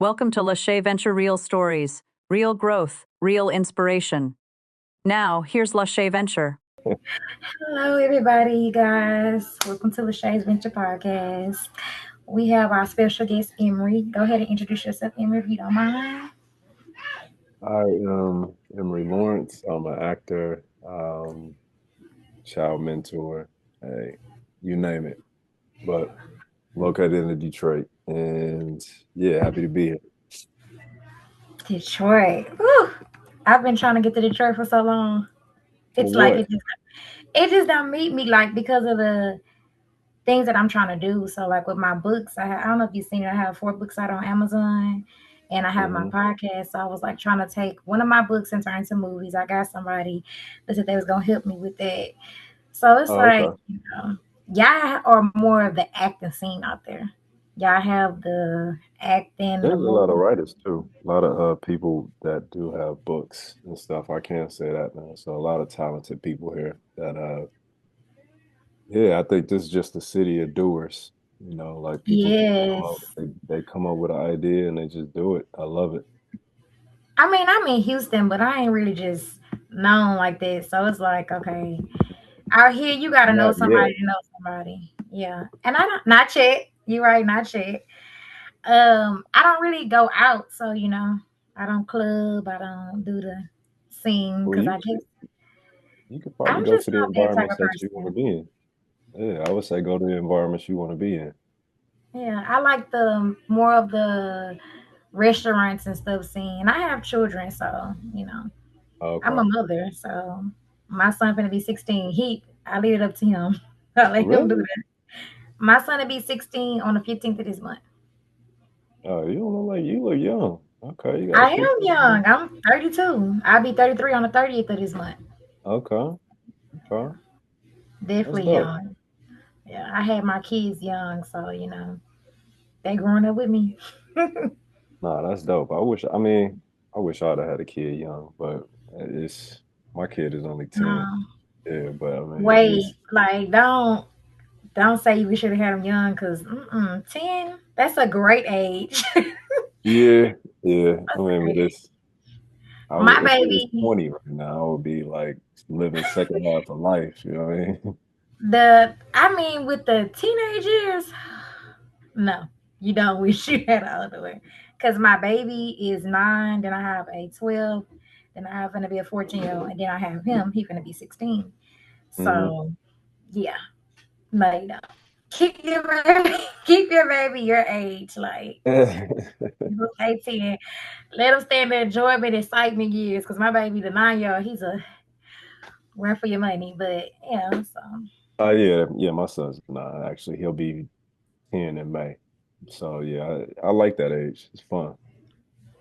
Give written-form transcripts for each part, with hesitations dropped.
Welcome to Lashay Venture Real Stories, real growth, real inspiration. Now, here's Lashay Venture. Hello, everybody, you guys. Welcome to Lashay Venture podcast. We have our special guest, Emory. Go ahead and introduce yourself, Emory, if you don't mind. I am Emory Lawrence. I'm an actor, child mentor, hey, you name it. But located in Detroit, and yeah, happy to be here. Detroit. Whew. I've been trying to get to Detroit for so long. For It's like what? it just don't meet me like because of the things that I'm trying to do. So like with my books, I don't know if you've seen it. I have 4 books out on Amazon, and I have my Hmm. podcast. So I was like trying to take one of my books and turn into movies. I got somebody that said they was gonna help me with that. So it's Oh, like, okay. y'all are more of the acting scene out there. Y'all have the acting, the There's a lot of movie. writers too. A lot of people that do have books and stuff. I can't say that now. So a lot of talented people here that yeah, I think this is just the city of doers. Like people just come Yes. up, they come up with an idea and they just do it. I love it. I mean, I'm in Houston, but I ain't really just known like that. So it's like, okay, out here you gotta know Not somebody yet. to know somebody. Yeah. And I don't not yet. You're right, not yet. I don't really go out, so I don't club, I don't do the sing Well, because I guess you could probably I'm go just to the not that type environments of that you want to person. be in. Yeah, I would say go to the environments you want to be in. Yeah, I like the more of the restaurants and stuff scene. I have children, so I'm a Okay. mother, so my son finna be 16. I leave it up to him. I let him do Really? that. My son will be 16 on the 15th of this month. Oh, you don't look like you look young. Okay, you got a I am 15. young. I'm 32. I'll be 33 on the 30th of this month. Okay, okay. That's Definitely dope. young. Yeah, I had my kids young, so they growing up with me. Nah, that's dope. I wish I'd have had a kid young, but it's my kid is only 10. No, Yeah, but I mean, wait, like don't say we should have had them young, cause 10, that's a great age. yeah, yeah. I That's a mean, great but age. it's I My would if he was baby, 20 right now, I would be like living second half of life. You know what I mean? I mean, with the teenage years, no, you don't wish you had all the way. Cause my baby is 9, then I have a 12, then I have gonna be a 14-year-old, and then I have him. He gonna be 16. Hmm. So yeah, no, you don't. Keep your baby, keep your baby your age, like. He was 18. Let him stay in the enjoyment, excitement years. Because my baby, the 9-year-old, he's a run for your money. But, so Yeah, yeah. My son's nine. Actually, he'll be 10 in May. So yeah, I like that age. It's fun.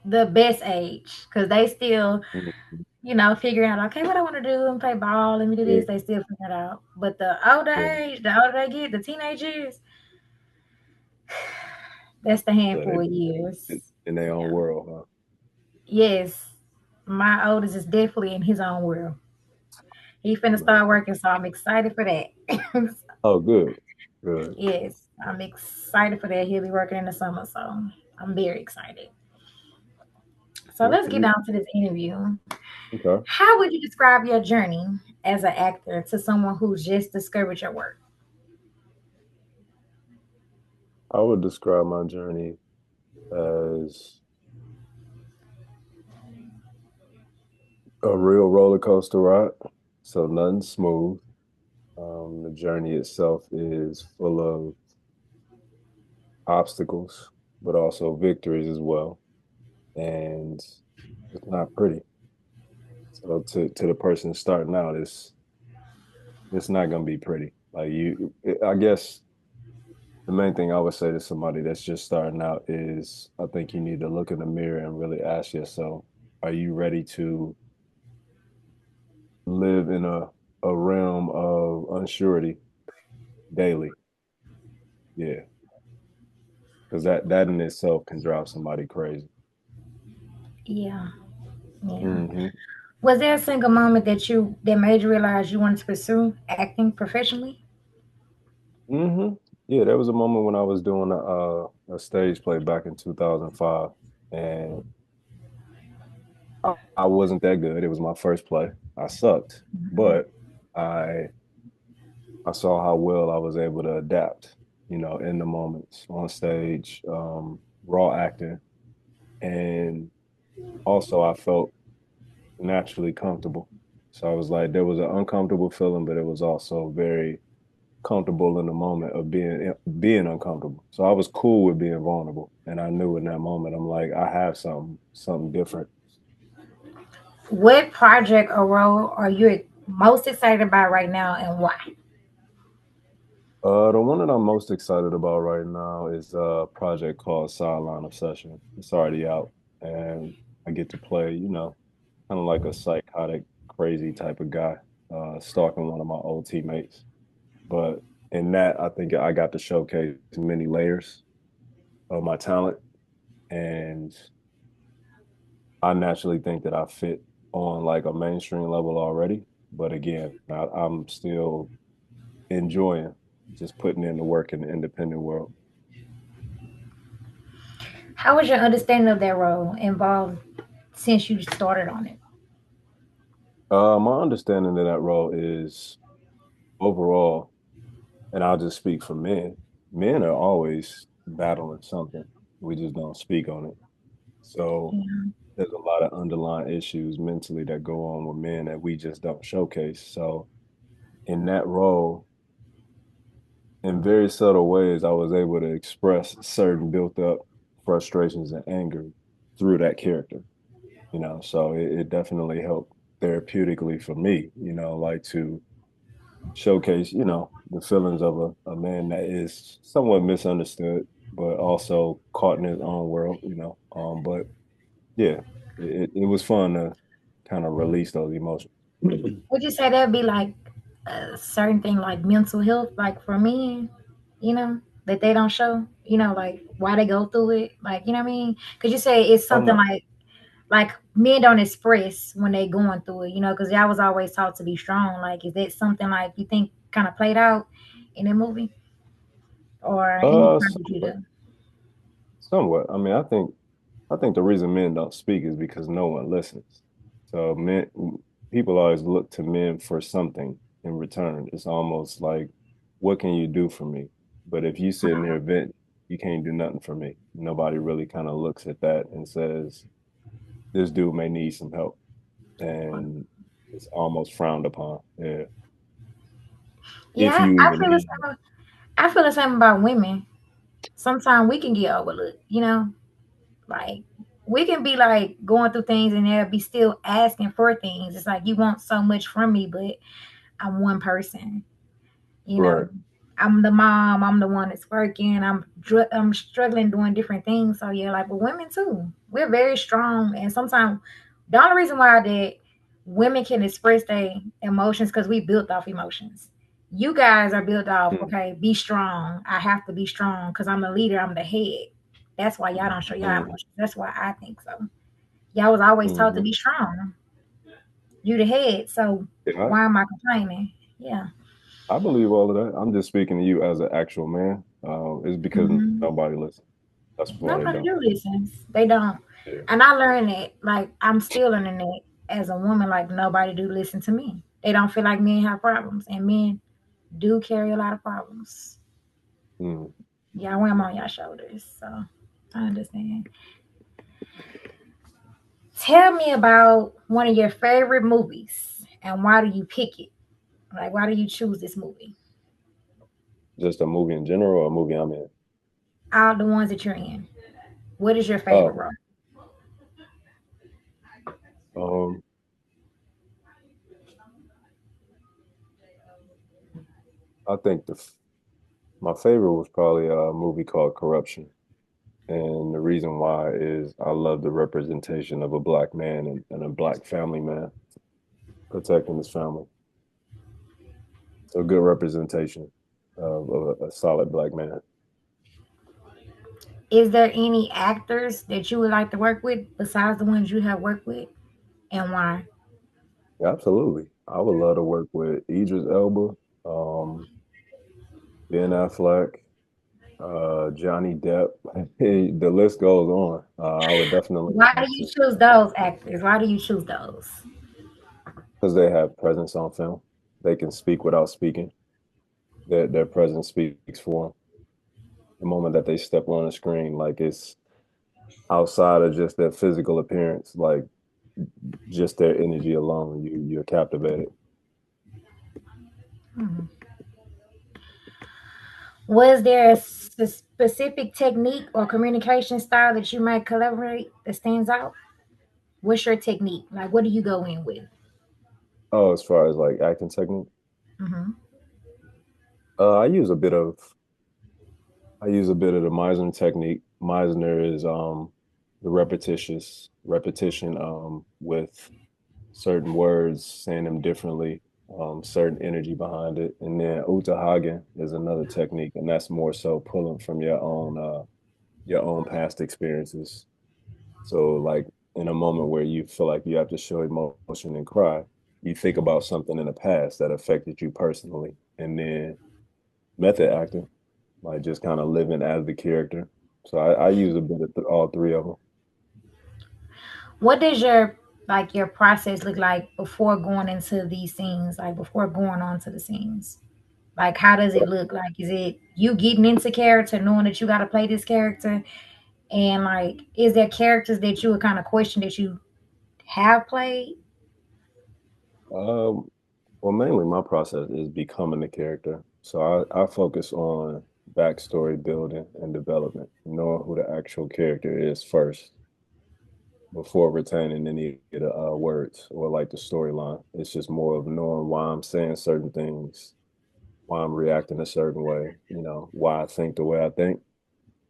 the best age. Because they still, Mhm. figuring out, okay, what I want to do and play ball. Let me do Yeah, this. They still figure it out. But yeah, the older they get, the teenage years, that's the yeah. handful of years. In their own Yeah. world, huh? Yes. My oldest is definitely in his own world. He finna Nah. start working, so I'm excited for that. Oh, good, good. Yes, I'm excited for that. He'll be working in the summer, so I'm very excited. So Good let's for get you. down to this interview. Okay. How would you describe your journey as an actor to someone who's just discovered your work? I would describe my journey as a real roller coaster ride. So nothing smooth. The journey itself is full of obstacles, but also victories as well. And it's not pretty. So to the person starting out, it's not gonna be pretty. I guess the main thing I would say to somebody that's just starting out is I think you need to look in the mirror and really ask yourself, are you ready to live in a realm of unsurety daily? Yeah, because that in itself can drive somebody crazy. Yeah, yeah. Hmm. Was there a single moment that made you realize you wanted to pursue acting professionally? Hmm. Yeah, there was a moment when I was doing a stage play back in 2005. and I wasn't that good. It was my first play. I sucked, but I I saw how well I was able to adapt, in the moments on stage, raw acting, and also I felt naturally comfortable. So I was like, there was an uncomfortable feeling, but it was also very comfortable in the moment of being uncomfortable. So I was cool with being vulnerable, and I knew in that moment, I'm like, I have something different. What project or role are you most excited about right now, and why? The one that I'm most excited about right now is a project called Sideline Obsession. It's already out, and I get to play, kind of like a psychotic, crazy type of guy, stalking one of my old teammates. But in that, I think I got to showcase many layers of my talent, and I naturally think that I fit on like a mainstream level already. But again, I'm still enjoying just putting in the work in the independent world. How was your understanding of that role involved since you started on it? My understanding of that role is overall, and I'll just speak for men. Men are always battling something. We just don't speak on it. So Yeah. there's a lot of underlying issues mentally that go on with men that we just don't showcase. So in that role, in very subtle ways, I was able to express certain built up frustrations and anger through that character. So it definitely helped therapeutically for me, like to showcase, the feelings of a man that is somewhat misunderstood, but also caught in his own world, but yeah, it was fun to kind of release those emotions. Would you say that'd be like a certain thing like mental health, like for men, that they don't show, like why they go through it, like what I mean? Because you say it's I'm something not like men don't express when they going through it, because y'all was always taught to be strong. Like, is that something like you think kind of played out in the movie or any project you somewhat, do? somewhat. I mean, I think the reason men don't speak is because no one listens. So people always look to men for something in return. It's almost like, what can you do for me? But if you sit in here vent, you can't do nothing for me. Nobody really kind of looks at that and says, this dude may need some help. And it's almost frowned upon. Yeah. If Yeah, you I even feel the need help. same. I feel the same about women. Sometimes we can get overlooked, like we can be like going through things and they'll be still asking for things. It's like you want so much from me, but I'm one person. you Right. know I'm the mom, I'm the one that's working, I'm struggling doing different things. So yeah, like, but women too, we're very strong. And sometimes the only reason why that women can express their emotions because we built off emotions. You guys are built off, Mm, okay, be strong, I have to be strong because I'm the leader, I'm the head. That's why y'all don't show y'all mm, emotions. That's why I think so. Y'all was always taught to mhm. be strong. You the head, so Yeah, why am I complaining? Yeah. I believe all of that. I'm just speaking to you as an actual man. It's because Mhm. nobody listens. That's why they Nobody don't. do listens. They don't. Yeah. And I learned that, like, I'm still learning that as a woman, like, nobody do listen to me. They don't feel like men have problems. And men do carry a lot of problems. Mm. Y'all wear them on your shoulders. So I understand. Tell me about one of your favorite movies and why do you pick it? Like, why do you choose this movie? Just a movie in general or a movie I'm in? All the ones that you're in. What is your favorite Oh, role? um, I think my favorite was probably a movie called Corruption. And the reason why is I love the representation of a black man and a black family man protecting his family. So good representation of a solid black man. Is there any actors that you would like to work with besides the ones you have worked with, and why? Absolutely. I would love to work with Idris Elba, Ben Affleck, Johnny Depp. The list goes on. I would definitely Why do have you to choose those actors? Why do you choose those? because they have presence on film. They can speak without speaking. Their presence speaks for them. The moment that they step on the screen, like it's outside of just their physical appearance, like just their energy alone, you're captivated. Mhm. Was there a specific technique or communication style that you might collaborate that stands out? What's your technique? Like, what do you go in with? Oh, as far as like acting technique, Hmm. uh, I use a bit of I use a bit of the Meisner technique. Meisner is the repetition with certain words, saying them differently, certain energy behind it. And then Uta Hagen is another technique, and that's more so pulling from your own past experiences. So like in a moment where you feel like you have to show emotion and cry, you think about something in the past that affected you personally. And then method acting, like just kind of living as the character. So I use a bit of all three of them. What does your process look like before going into these scenes? Like before going on to the scenes? Like how does it look? Like is it you getting into character, knowing that you got to play this character, and like is there characters that you would kind of question that you have played? Um, well, mainly my process is becoming the character. So I focus on backstory building and development, knowing who the actual character is first before retaining any of the words or like the storyline. It's just more of knowing why I'm saying certain things, why I'm reacting a certain way, why I think the way I think.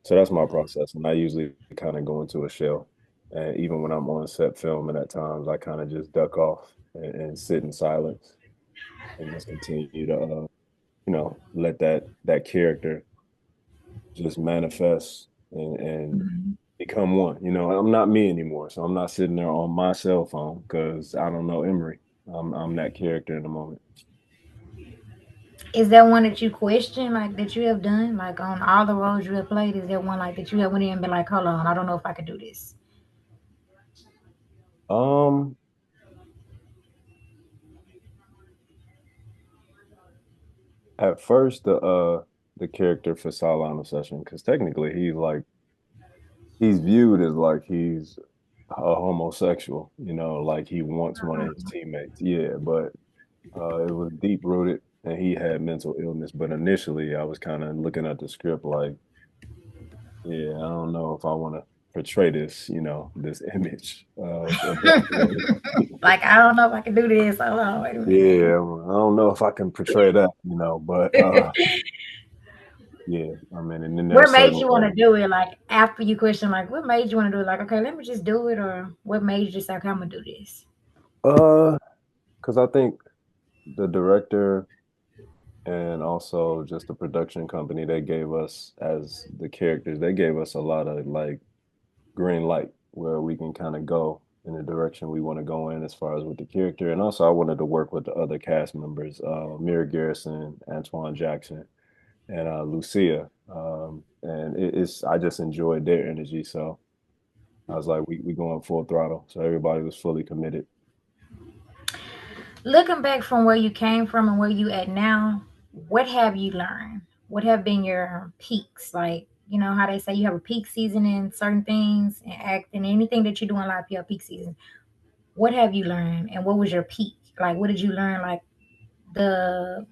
So that's my process. And I usually kind of go into a shell. And even when I'm on set filming at times, I kind of just duck off and sit in silence and just continue to let that character just manifest and Mhm. become one. I'm not me anymore, so I'm not sitting there on my cell phone because I don't know Emory. I'm that character in the moment. Is there one that you question, like that you have done, like on all the roles you have played? Is there one like that you have went in and been like, hold on, I don't know if I could do this? Um, at first the character for Solana Session, because technically he's viewed as like he's a homosexual, like he wants one of his teammates. Yeah, but it was deep rooted and he had mental illness. But initially I was kind of looking at the script like, yeah, I don't know if I want to portray this, this image of a black man. Like I don't know if I can do this. Hold on, wait a minute. Yeah, I don't know if I can portray that, but yeah, I mean, and then there are What made certain you want to roles. do it? Like after you question, like what made you want to do it? Like okay, let me just do it, or what made you just like I'm gonna do this? Uh, because I think the director and also just the production company they gave us as the characters, they gave us a lot of like green light where we can kind of go in the direction we want to go in as far as with the character. And also I wanted to work with the other cast members, Mira Garrison, Antoine Jackson, and Lucia. And it's I just enjoyed their energy. So I was like, we going full throttle. So everybody was fully committed. Looking back from where you came from and where you at now, what have you learned? What have been your peaks? Like, you know how they say you have a peak season in certain things and acting, anything that you do in life, you have peak season. What have you learned and what was your peak? Like, what did you learn? Like, the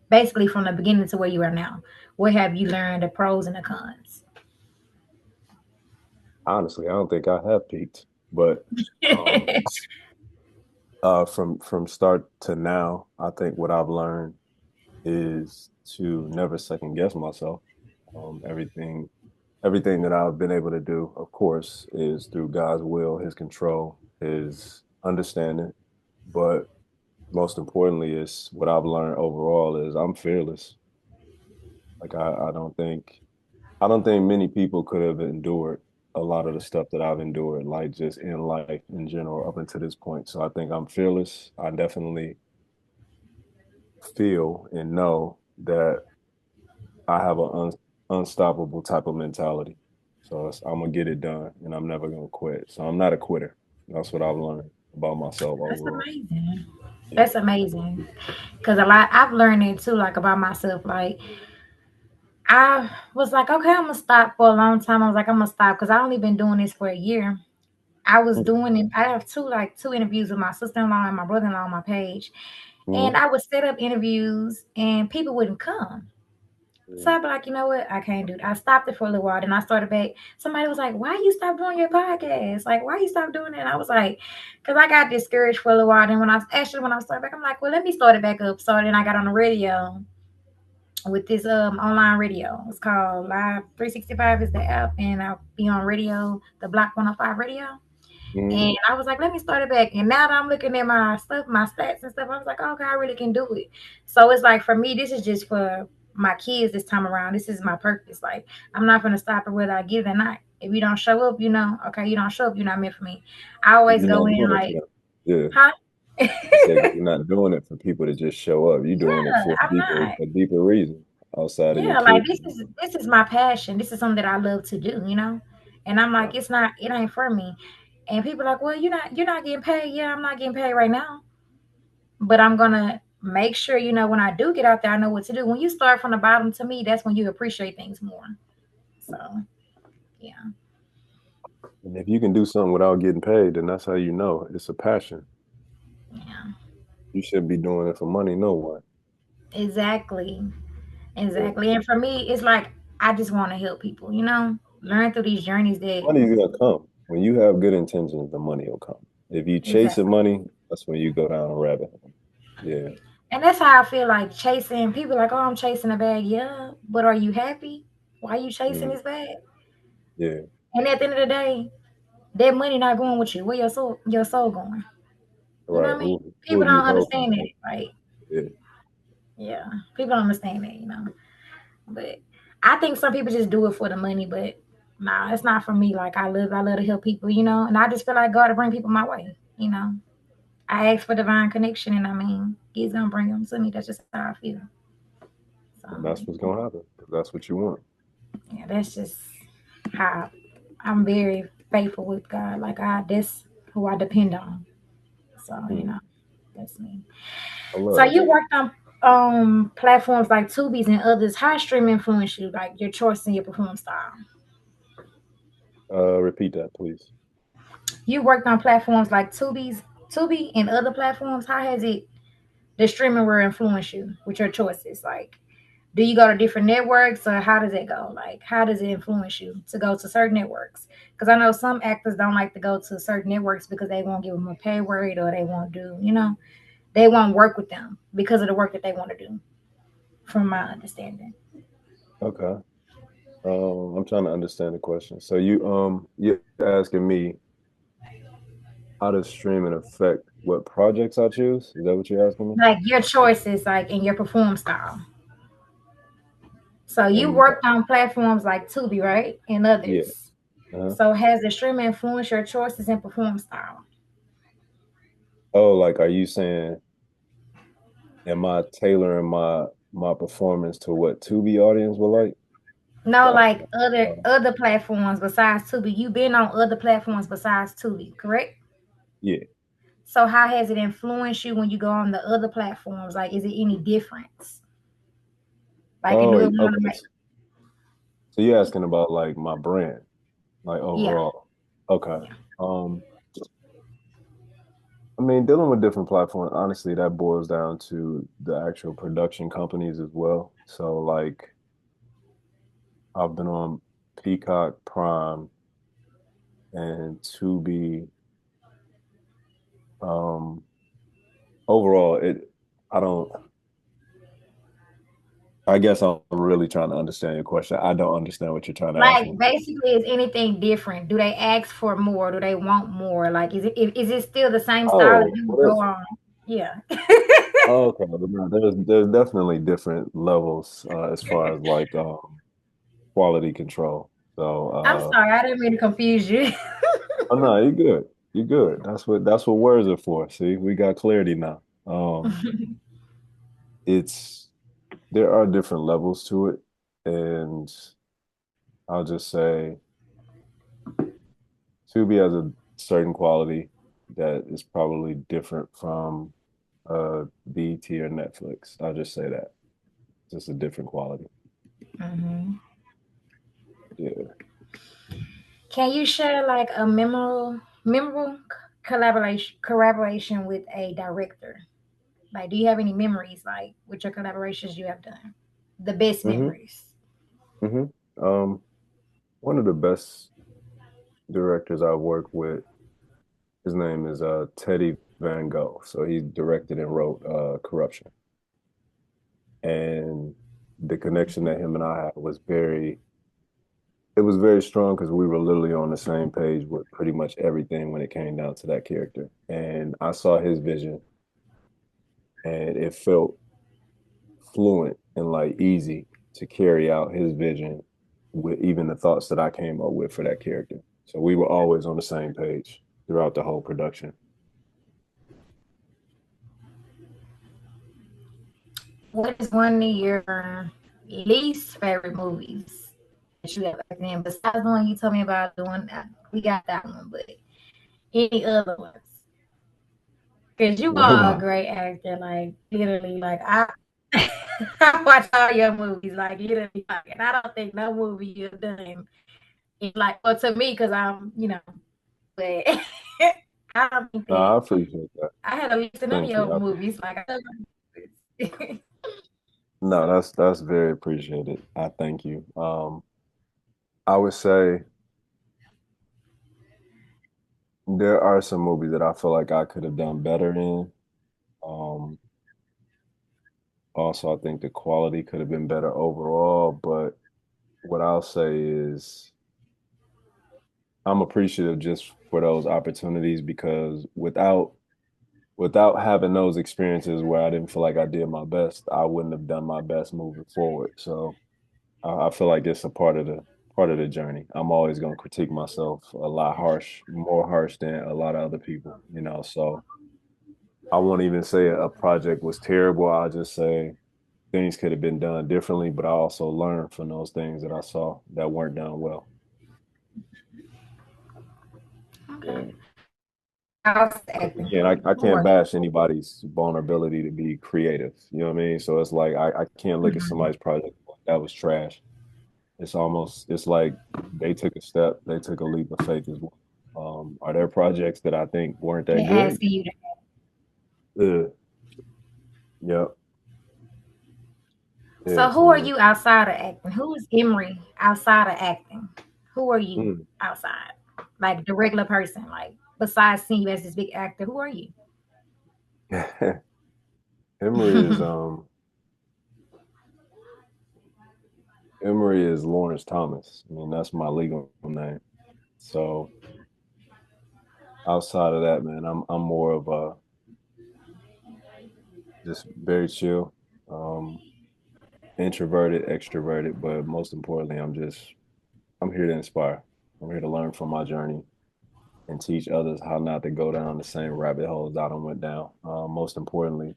basically from the beginning to where you are now. What have you learned, the pros and the cons? Honestly, I don't think I have peaked, but from start to now, I think what I've learned is to never second guess myself. Everything that I've been able to do, of course, is through God's will, His control, His understanding. But most importantly, is what I've learned overall is I'm fearless. Like I don't think many people could have endured a lot of the stuff that I've endured, like just in life in general, up until this point. So I think I'm fearless. I definitely feel and know that I have an unstoppable type of mentality. So I'm gonna get it done, and I'm never gonna quit. So I'm not a quitter. That's what I've learned about myself That's overall. amazing. Yeah. That's amazing. Cause a lot I've learned it too, like about myself. Like I was like, okay, I'm gonna stop for a long time. I was like, I'm gonna stop because I only been doing this for a year. I was doing it. I have two interviews with my sister-in-law and my brother-in-law on my page, and Mm-hmm. I would set up interviews and people wouldn't come. So I'd be like, you know what? I can't do it. I stopped it for a little while. Then I started back. Somebody was like, why you stop doing your podcast? Like, why you stop doing it? And I was like, because I got discouraged for a little while. Then when I started back, I'm like, well, let me start it back up. So then I got on the radio with this online radio. It's called Live 365 is the app. And I'll be on radio, the Block 105 radio. Mm-hmm. And I was like, let me start it back. And now that I'm looking at my stuff, my stats and stuff, I was like, okay, I really can do it. So it's like for me, this is just for my kids this time around. This is my purpose. Like I'm not gonna stop it whether I get it or not. If you don't show up, okay, you don't show up, you're not meant for me. I always You're go not in doing it for like, them. Yeah. huh? I said you're not doing it for people to just show up. You're doing it Yeah, for I'm not. a deeper reason outside of your Yeah, like kids. this is my passion. This is something that I love to do. And I'm like, Right. it ain't for me. And people are like, well, you're not getting paid. Yeah, I'm not getting paid right now. But I'm gonna make sure, when I do get out there, I know what to do. When you start from the bottom, to me, that's when you appreciate things more. So yeah, And if you can do something without getting paid, then that's how you know it's a passion. yeah, You shouldn't be doing it for money, no one. exactly, Yeah. exactly. And for me, it's like I just want to help people, learn through these journeys that Money's gonna come. When you have good intentions, the money will come. If you chasing exactly. money, that's when you go down a rabbit hole. Yeah. And that's how I feel like chasing people like, oh, I'm chasing a bag. Yeah, but are you happy? Why are you chasing Mm, this bag? yeah. And at the end of the day, that money not going with you. Where your soul going? You know Right. what I mean? Who People are you don't helping? understand that, right? Yeah. Yeah, people don't understand that. But I think some people just do it for the money, but nah, it's not for me. Like I love to help people, and I just feel like God to bring people my way. I ask for divine connection, and I mean, He's gonna bring them to me. That's just how I feel. So And that's what's gonna happen because that's what you want. yeah, that's just how I'm very faithful with God. Like that's who I depend on. So Mm, that's me. I So love that. you worked on platforms like Tubi's and others. How stream influence you, like your choice and your performance style? Repeat that, please. You worked on platforms like Tubi and other platforms. How has the streaming world influenced you with your choices? Like, do you go to different networks or how does it go? Like, how does it influence you to go to certain networks? Because I know some actors don't like to go to certain networks because they won't give them a pay rate or they won't they won't work with them because of the work that they want to do, from my understanding. Okay. I'm trying to understand the question. So you're asking me how does streaming affect what projects I choose? Is that what you're asking me? Like your choices, like in your perform style. So you And worked on platforms like Tubi, right? And yeah. others. Uh-huh. So has the streaming influenced your choices in perform style? Oh, like are you saying am I tailoring my performance to what Tubi audience will like? No, That, like other um, other platforms besides Tubi. You've been on other platforms besides Tubi, correct? yeah. So how has it influenced you when you go on the other platforms? Like, is it any difference? Like, do Oh, it want to okay. make? So you're asking about like my brand, like Yeah, overall. Okay. yeah. Um, I mean, dealing with different platforms, honestly, that boils down to the actual production companies as well. So like I've been on Peacock, Prime, and Tubi. Um, overall, I don't, I guess I'm really trying to understand your question. I don't understand what you're trying to ask Like, me. basically, is anything different? Do they ask for more? Do they want more? Like, is it still the same style if Oh, you what go is, on? Yeah. oh, okay. But no, there's definitely different levels as far as like quality control. So I'm sorry, I didn't mean to confuse you. oh no, you're good. You're good. That's what words are for. See, we got clarity now. It's there are different levels to it, and I'll just say Tubi has a certain quality that is probably different from BET or Netflix. I'll just say that. Just a different quality. Mhm. Yeah. Can you share like a memorable collaboration with a director? Like, do you have any memories like with your collaborations you have done? The best hmm memories. hmm One of the best directors I've worked with, his name is Teddy Van Gogh. So he directed and wrote Corruption. And the connection that him and I had was it was very strong because we were literally on the same page with pretty much everything when it came down to that character. And I saw his vision and it felt fluent and like easy to carry out his vision with even the thoughts that I came up with for that character. So we were always on the same page throughout the whole production. What is one of your least favorite movies that you ever acted in? Besides the one you told me about, the one that we got that one, but any other ones? Because you One of are a my great actor, like literally, like I I watch all your movies, like literally, like, and I don't think no movie you've done is like, well, to me, because but I don't think No, that I appreciate that. I had a list of none of Thank you. your movies. Like, I love movies. No, that's very appreciated. I thank you. I would say there are some movies that I feel like I could have done better in. Um, Also, I think the quality could have been better overall, but what I'll say is I'm appreciative just for those opportunities because without having those experiences where I didn't feel like I did my best, I wouldn't have done my best moving forward. So I feel like it's a part of the journey. I'm always going to critique myself a lot more harsh than a lot of other people, you know. So I won't even say a project was terrible. I'll just say things could have been done differently, but I also learned from those things that I saw that weren't done well. Okay. Yeah. I was Because acting. again, I Who can't are you? bash anybody's vulnerability to be creative. You know what I mean? So it's like I can't look at Mhm. somebody's project like that was trash. It's like they took a step, they took a leap of faith as well. Are there projects that I think weren't that They're good? asking you to. Yeah. Yep. So, Yeah. who are So you outside of acting? Who is Emory outside of acting? Who are you mm. outside? Like the regular person, like besides seeing you as this big actor, who are you? Emory is Emory is Lawrence Thomas. I mean, that's my legal name. So outside of that, man, I'm more of a just very chill, um, introverted, extroverted, but most importantly, I'm here to inspire. I'm here to learn from my journey and teach others how not to go down the same rabbit holes I done went down. Most importantly,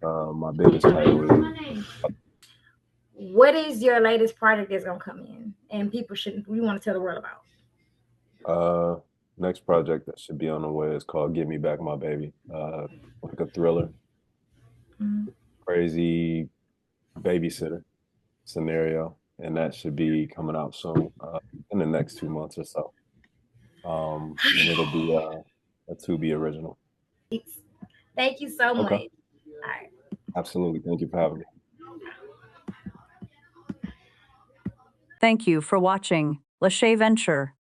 my biggest title is What is your latest project that's gonna come in and people should we want to tell the world about? uh, next project that should be on the way is called "Give Me Back My Baby." Like a thriller, Mhm. crazy babysitter scenario, and that should be coming out soon, in the next 2 months or so. And it'll be a Tubi original. Thank you so much. Okay, All right. absolutely. Thank you for having me. Thank you for watching Lashay Venture.